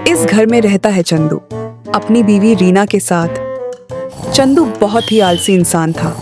इस घर में रहता है चंदू अपनी बीवी रीना के साथ। चंदू बहुत ही आलसी इंसान था।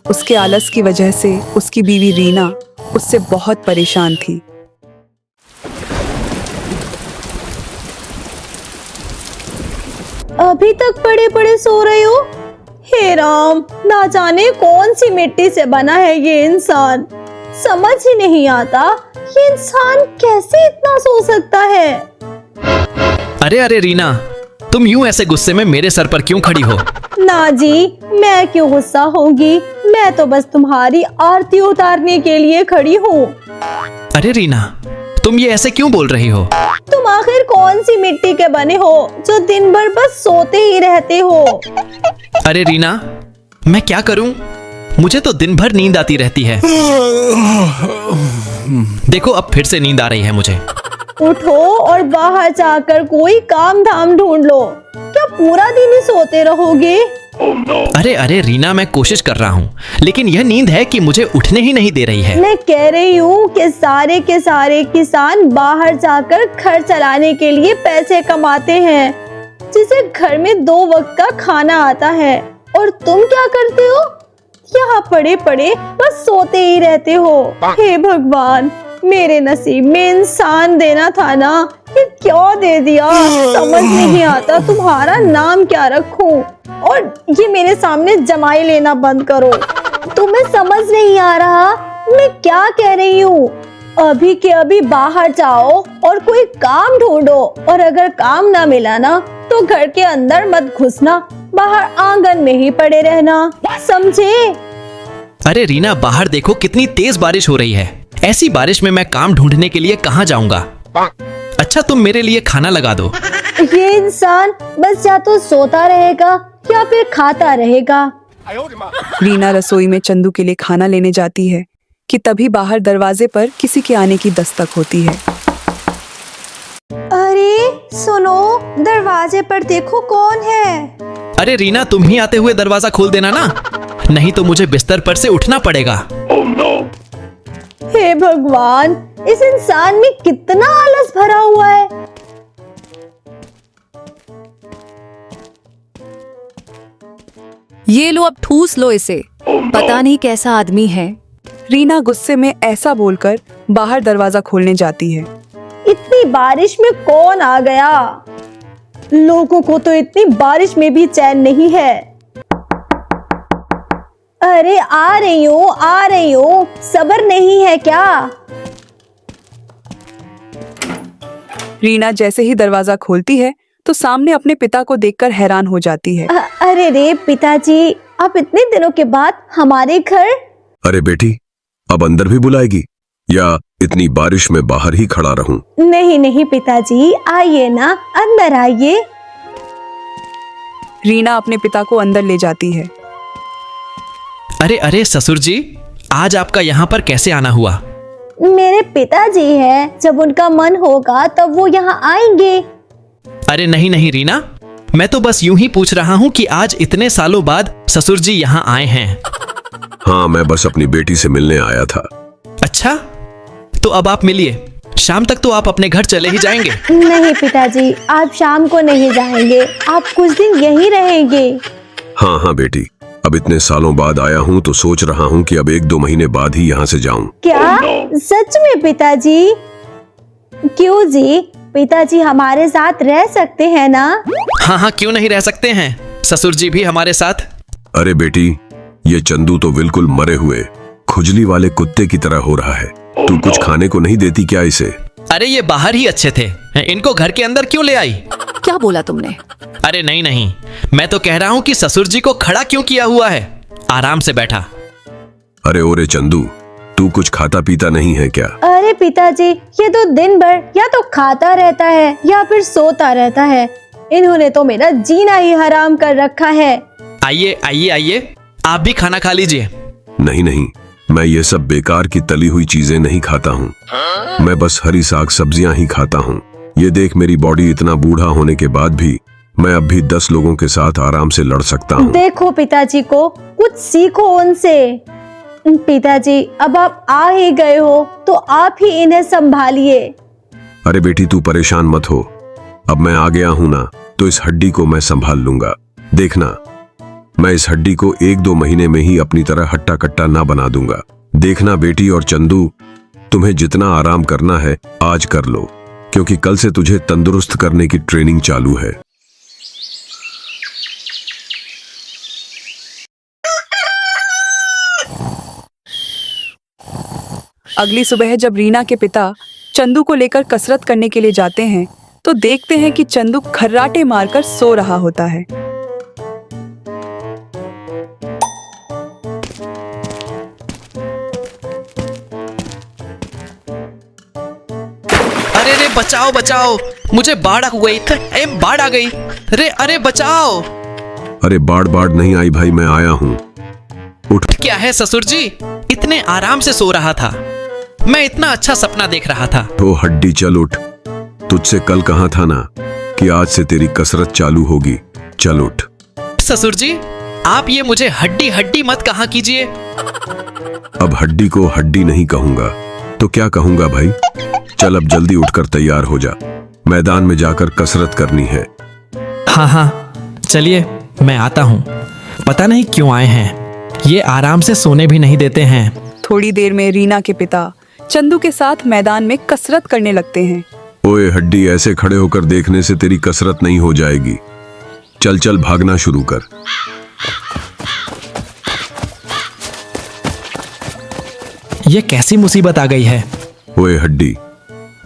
उसके आलस की वजह से उसकी बीवी रीना उससे बहुत परेशान थी। अभी तक पड़े पड़े सो रहे हो? हे राम, ना जाने कौन सी मिट्टी से बना है ये इंसान। समझ ही नहीं आता ये इंसान कैसे इतना सो सकता है। अरे अरे रीना, तुम यूं ऐसे गुस्से में मेरे सर पर क्यों खड़ी हो? ना जी, मैं क्यों गुस्सा होंगी, मैं तो बस तुम्हारी आरती उतारने के लिए खड़ी हूँ। अरे रीना, तुम ये ऐसे क्यों बोल रही हो? तुम आखिर कौन सी मिट्टी के बने हो जो दिन भर बस सोते ही रहते हो? अरे रीना, मैं क्या करूं? मुझे तो दिन भर नींद आती रहती है। देखो, अब फिर से नींद आ रही है मुझे। उठो और बाहर जाकर कोई काम धाम ढूंढ लो। क्या पूरा दिन ही सोते रहोगे? अरे अरे रीना, मैं कोशिश कर रहा हूँ, लेकिन यह नींद है कि मुझे उठने ही नहीं दे रही है। मैं कह रही हूँ कि सारे के सारे किसान बाहर जाकर घर चलाने के लिए पैसे कमाते हैं, जिसे घर में 2 वक्त का खाना आता है, और तुम क्या करते हो? यहाँ पड़े पड़े बस सोते ही रहते हो। हे भगवान, मेरे नसीब में इंसान देना था ना, ये क्या दे दिया। समझ नहीं आता तुम्हारा नाम क्या रखूं, और ये मेरे सामने जमाई लेना बंद करो। तुम्हें समझ नहीं आ रहा मैं क्या कह रही हूँ? अभी के अभी बाहर जाओ और कोई काम ढूंढो, और अगर काम ना मिला ना तो घर के अंदर मत घुसना, बाहर आंगन में ही पड़े रहना, समझे? अरे रीना, बाहर देखो कितनी तेज बारिश हो रही है। ऐसी बारिश में मैं काम ढूंढने के लिए कहाँ जाऊंगा? अच्छा, तुम मेरे लिए खाना लगा दो। ये इंसान बस या तो सोता रहेगा या फिर खाता रहेगा। रीना रसोई में चंदू के लिए खाना लेने जाती है कि तभी बाहर दरवाजे पर किसी के आने की दस्तक होती है। अरे सुनो, दरवाजे पर देखो कौन है। अरे रीना, तुम ही आते हुए दरवाजा खोल देना ना, नहीं तो मुझे बिस्तर पर से उठना पड़ेगा। हे भगवान, इस इंसान में कितना आलस भरा हुआ है। ये लो, अब ठूस लो इसे, पता नहीं कैसा आदमी है। रीना गुस्से में ऐसा बोलकर बाहर दरवाजा खोलने जाती है। इतनी बारिश में कौन आ गया? लोगों को तो इतनी बारिश में भी चैन नहीं है। अरे आ रही हूँ, सब्र नहीं है क्या? रीना जैसे ही दरवाजा खोलती है तो सामने अपने पिता को देखकर हैरान हो जाती है। अरे रे पिताजी, आप इतने दिनों के बाद हमारे घर? अरे बेटी, अब अंदर भी बुलाएगी या इतनी बारिश में बाहर ही खड़ा रहूं? नहीं नहीं पिताजी, आइए ना, अंदर आइए। रीना अपने पिता को अंदर ले जाती है। अरे अरे ससुर जी, आज आपका यहाँ पर कैसे आना हुआ? मेरे पिताजी हैं, जब उनका मन होगा तब वो यहाँ आएंगे। अरे नहीं नहीं रीना, मैं तो बस यूं ही पूछ रहा हूँ कि आज इतने सालों बाद ससुर जी यहाँ आए हैं। हाँ, मैं बस अपनी बेटी से मिलने आया था। अच्छा, तो अब आप मिलिए, शाम तक तो आप अपने घर चले ही जाएंगे। नहीं पिताजी, आप शाम को नहीं जाएंगे, आप कुछ दिन यहीं रहेंगे। हाँ हाँ बेटी, अब इतने सालों बाद आया हूँ तो सोच रहा हूँ कि अब 1-2 महीने बाद ही यहाँ से जाऊँ। क्या सच में पिताजी? क्यों जी, पिताजी हमारे साथ रह सकते हैं ना? हाँ हाँ, क्यों नहीं रह सकते हैं, ससुर जी भी हमारे साथ। अरे बेटी, ये चंदू तो बिल्कुल मरे हुए खुजली वाले कुत्ते की तरह हो रहा है। तू कुछ खाने को नहीं देती क्या इसे? अरे ये बाहर ही अच्छे थे, इनको घर के अंदर क्यों ले आई? क्या बोला तुमने? अरे नहीं नहीं, मैं तो कह रहा हूँ कि ससुर जी को खड़ा क्यों किया हुआ है, आराम से बैठा। अरे ओरे चंदू, तू कुछ खाता पीता नहीं है क्या? अरे पिताजी, ये तो दिन भर या तो खाता रहता है या फिर सोता रहता है। इन्होंने तो मेरा जीना ही हराम कर रखा है। आइए आइए आइए, आप भी खाना खा लीजिए। नहीं नहीं, मैं ये सब बेकार की तली हुई चीजें नहीं खाता हूँ। मैं बस हरी साग सब्जियां ही खाता हूँ। ये देख, मेरी बॉडी इतना बूढ़ा होने के बाद भी मैं अब भी 10 लोगों के साथ आराम से लड़ सकता हूँ। देखो पिताजी को, कुछ सीखो उनसे। पिताजी, अब आप आ ही गए हो तो आप ही इन्हें संभालिए। अरे बेटी तू परेशान मत हो, अब मैं आ गया हूं ना, तो इस हड्डी को मैं संभाल लूंगा। देखना, मैं इस हड्डी को 1-2 महीने में ही अपनी तरह हट्टा कट्टा ना बना दूंगा। देखना बेटी और चंदू, तुम्हें जितना आराम करना है आज कर लो, क्योंकि कल से तुझे तंदुरुस्त करने की ट्रेनिंग चालू है। अगली सुबह जब रीना के पिता चंदू को लेकर कसरत करने के लिए जाते हैं तो देखते हैं कि चंदू खर्राटे मारकर सो रहा होता है। अरे रे बचाओ बचाओ, मुझे बाढ़ आ गई। बाढ़ आ गई। रे अरे बचाओ। अरे बाढ़ नहीं आई भाई, मैं आया हूं। उठ। क्या है ससुर जी, इतने आराम से सो रहा था, मैं इतना अच्छा सपना देख रहा था। तो हड्डी चल उठ, तुझसे कल कहा था ना कि आज से तेरी कसरत चालू होगी। चल उठ। ससुर जी, आप ये मुझे हड्डी हड्डी मत कहा कीजिए। अब हड्डी को हड्डी नहीं कहूंगा तो क्या कहूंगा भाई। चल अब जल्दी उठकर तैयार हो जा, मैदान में जाकर कसरत करनी है। हाँ, चलिए मैं आता हूँ। पता नहीं क्यों आए हैं, ये आराम से सोने भी नहीं देते हैं। थोड़ी देर में रीना के पिता चंदू के साथ मैदान में कसरत करने लगते हैं। ओए हड्डी, ऐसे खड़े होकर देखने से तेरी कसरत नहीं हो जाएगी। चल चल भागना शुरू कर। ये कैसी मुसीबत आ गई है। ओए हड्डी,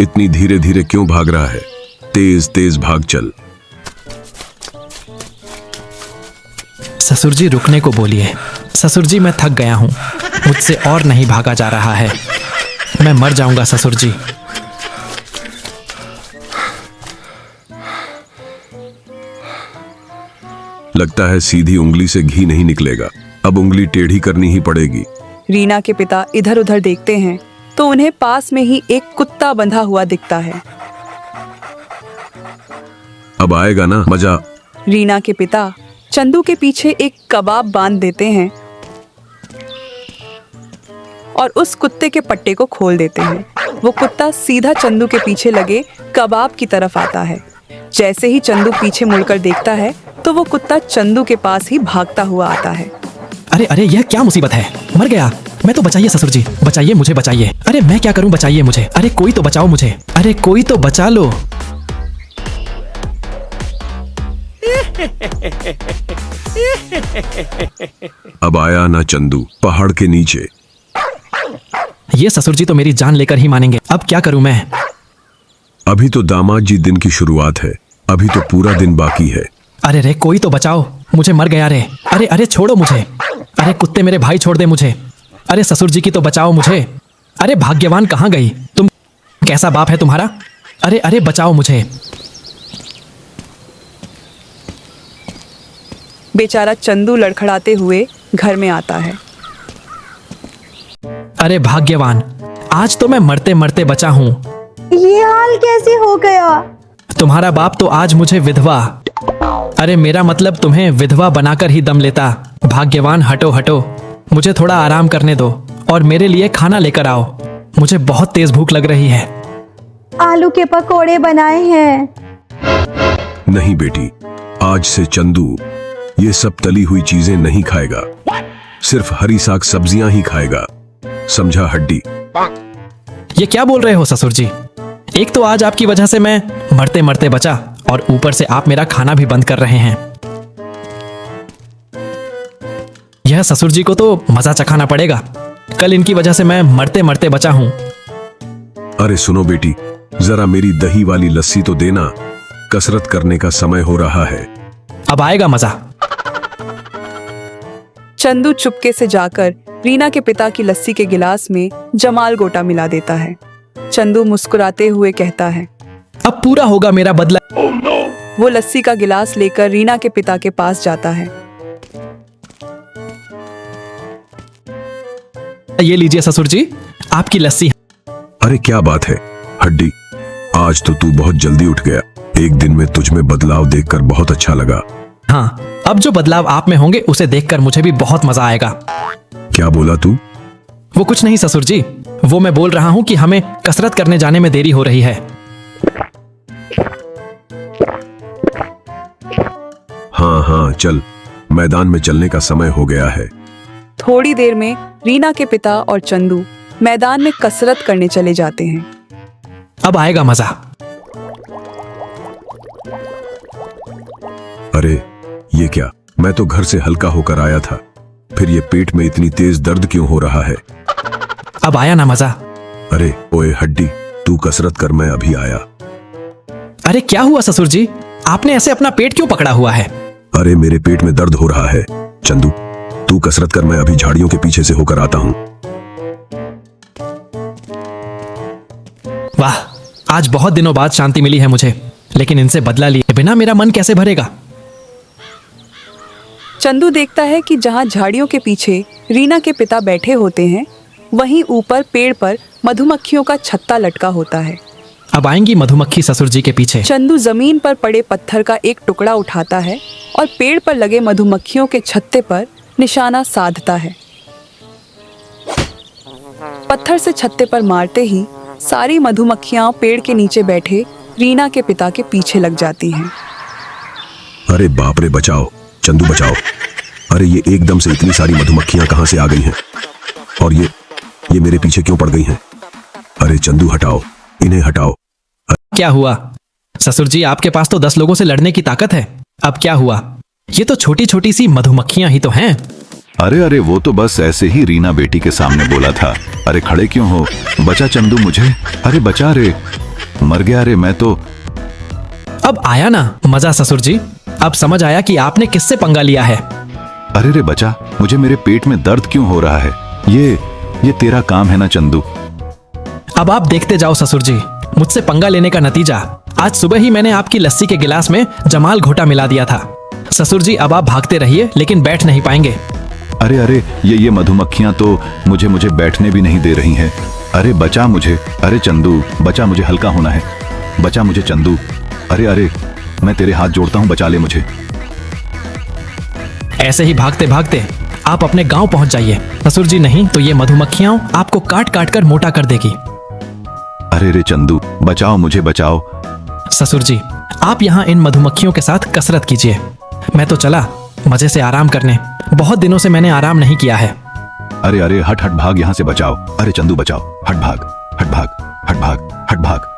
इतनी धीरे धीरे क्यों भाग रहा है? तेज तेज भाग चल। ससुर जी रुकने को बोलिए। ससुर जी मैं थक गया हूँ, मुझसे और नहीं भागा जा रहा है, मैं मर जाऊंगा ससुर जी। लगता है सीधी उंगली से घी नहीं निकलेगा, अब उंगली टेढ़ी करनी ही पड़ेगी। रीना के पिता इधर उधर देखते हैं तो उन्हें पास में ही एक कुत्ता बंधा हुआ दिखता है। अब आएगा ना मजा। रीना के पिता चंदू के पीछे एक कबाब बांध देते हैं और उस कुत्ते के पट्टे को खोल देते हैं। वो कुत्ता सीधा चंदू के पीछे लगे कबाब की तरफ आता है। जैसे ही चंदू पीछे मुड़कर देखता है तो वो कुत्ता चंदू के पास ही भागता हुआ आता है। अरे अरे, यह क्या मुसीबत है, मर गया मैं तो। बचाइए ससुर जी, बचाइए मुझे, बचाइए। अरे मैं क्या करूं, बचाइए मुझे। अरे कोई तो बचाओ मुझे, अरे कोई तो बचा लो। अब आया ना चंदू पहाड़ के नीचे। ये ससुर जी तो मेरी जान लेकर ही मानेंगे, अब क्या करूं मैं। अभी तो दामाद जी दिन की शुरुआत है, अभी तो पूरा दिन बाकी है। अरे रे कोई तो बचाओ, मुझे मर गया रे। अरे अरे छोड़ो मुझे, अरे कुत्ते मेरे भाई छोड़ दे मुझे। अरे ससुर जी की तो बचाओ मुझे। अरे भाग्यवान कहाँ गई तुम, कैसा बाप है तुम्हारा। अरे अरे बचाओ मुझे। बेचारा चंदू लड़खड़ाते हुए घर में आता है। अरे भाग्यवान, आज तो मैं मरते मरते बचा हूँ। ये हाल कैसे हो गया? तुम्हारा बाप तो आज मुझे विधवा, अरे मेरा मतलब तुम्हें विधवा बनाकर ही दम लेता। भाग्यवान हटो हटो, मुझे थोड़ा आराम करने दो और मेरे लिए खाना लेकर आओ, मुझे बहुत तेज भूख लग रही है। आलू के पकोड़े बनाए हैं। नहीं बेटी, आज से चंदू ये सब तली हुई चीजें नहीं खाएगा, सिर्फ हरी साग सब्जियां ही खाएगा, समझा हड्डी। ये क्या बोल रहे हो ससुर जी, एक तो आज आपकी वजह से मैं मरते मरते बचा और ऊपर से आप मेरा खाना भी बंद कर रहे हैं। यह ससुर जी को तो मजा चखाना पड़ेगा, कल इनकी वजह से मैं मरते मरते बचा हूं। अरे सुनो बेटी, जरा मेरी दही वाली लस्सी तो देना, कसरत करने का समय हो रहा है। अब आएगा मजा। चंदू चुपके से जाकर रीना के पिता की लस्सी के गिलास में जमाल गोटा मिला देता है। चंदू मुस्कुराते हुए कहता है, अब पूरा होगा मेरा बदला। वो लस्सी का गिलास लेकर रीना के पिता के पास जाता है। ये लीजिए ससुर जी, आपकी लस्सी। अरे क्या बात है हड्डी, आज तो तू बहुत जल्दी उठ गया। एक दिन में तुझ में बदलाव देखकर बहुत अच्छा लगा। हाँ, अब जो बदलाव आप में होंगे उसे देखकर मुझे भी बहुत मजा आएगा। क्या बोला तू? वो कुछ नहीं ससुर जी, वो मैं बोल रहा हूँ कि हमें कसरत करने जाने में देरी हो रही है। हाँ हाँ चल, मैदान में चलने का समय हो गया है। थोड़ी देर में रीना के पिता और चंदू मैदान में कसरत करने चले जाते हैं। अब आएगा मजा। अरे ये क्या, मैं तो घर से हल्का होकर आया था, फिर ये पेट में इतनी तेज दर्द क्यों हो रहा है? अब आया ना मजा। अरे ओए हड्डी, तू कसरत कर, मैं अभी आया। अरे क्या हुआ ससुर जी, आपने ऐसे अपना पेट क्यों पकड़ा हुआ है? अरे मेरे पेट में दर्द हो रहा है। चंदू तू कसरत कर, मैं अभी झाड़ियों के पीछे से होकर आता हूँ। वाह, आज बहुत दिनों बाद शांति मिली है मुझे, लेकिन इनसे बदला लिए बिना मेरा मन कैसे भरेगा? चंदू देखता है कि जहाँ झाड़ियों के पीछे रीना के पिता बैठे होते हैं, वहीं ऊपर पेड़ पर मधुमक्खियों का छत्ता लटका होता है। अब आएंगी मधुमक्खी ससुर जी के पीछे। चंदू जमीन पर पड़े पत्थर का एक टुकड़ा उठाता है और पेड़ पर लगे मधुमक्खियों के छत्ते पर निशाना साधता है। पत्थर से छत्ते पर मारते ही सारी मधुमक्खियां पेड़ के नीचे बैठे रीना के पिता के पीछे लग जाती हैं। अरे बाप रे, बचाओ चंदू बचाओ। अरे ये एकदम से इतनी सारी मधुमक्खियां कहां से आ गई हैं? और ये मेरे पीछे क्यों पड़ गई हैं? अरे चंदू हटाओ, इन्हें हटाओ। क्या हुआ ससुर जी, आपके पास तो 10 लोगों से लड़ने की ताकत है। अब क्या हुआ? ये तो छोटी छोटी सी मधुमक्खियां ही तो हैं। अरे अरे वो तो बस ऐसे ही रीना बेटी के सामने बोला था। अरे खड़े क्यों हो? बचा चंदू मुझे। अरे बचा रे, मर गया रे मैं तो। अब आया ना मजा ससुर जी, अब समझ आया कि आपने किससे पंगा लिया है। अरे रे बचा, मुझे मेरे पेट में दर्द क्यों हो रहा है? ये तेरा काम है ना चंदू। अब आप देखते जाओ ससुर जी, मुझसे पंगा लेने का नतीजा। आज सुबह ही मैंने आपकी लस्सी के गिलास में जमाल घोटा मिला दिया था। ससुर जी अब आप भागते रहिए, लेकिन बैठ नहीं पाएंगे। अरे अरे ये मधुमक्खियां तो मुझे बैठने भी नहीं दे रही हैं। अरे बचा मुझे। अरे चंदू बचा, मुझे हल्का होना है। बचा मुझे चंदू। अरे अरे मैं तेरे हाथ जोड़ता हूं, बचा ले मुझे। ऐसे ही भागते भागते आप अपने गांव पहुंच जाइए ससुर जी, नहीं तो ये मधुमक्खियां आपको काट काट कर मोटा कर देगी। अरे रे चंदू बचाओ मुझे, बचाओ। ससुर जी आप यहाँ इन मधुमक्खियों के साथ कसरत कीजिए, मैं तो चला मजे से आराम करने। बहुत दिनों से मैंने आराम नहीं किया है। अरे अरे हट हट भाग यहाँ से, बचाओ। अरे चंदू बचाओ, हट भाग हट भाग हट भाग हट भाग।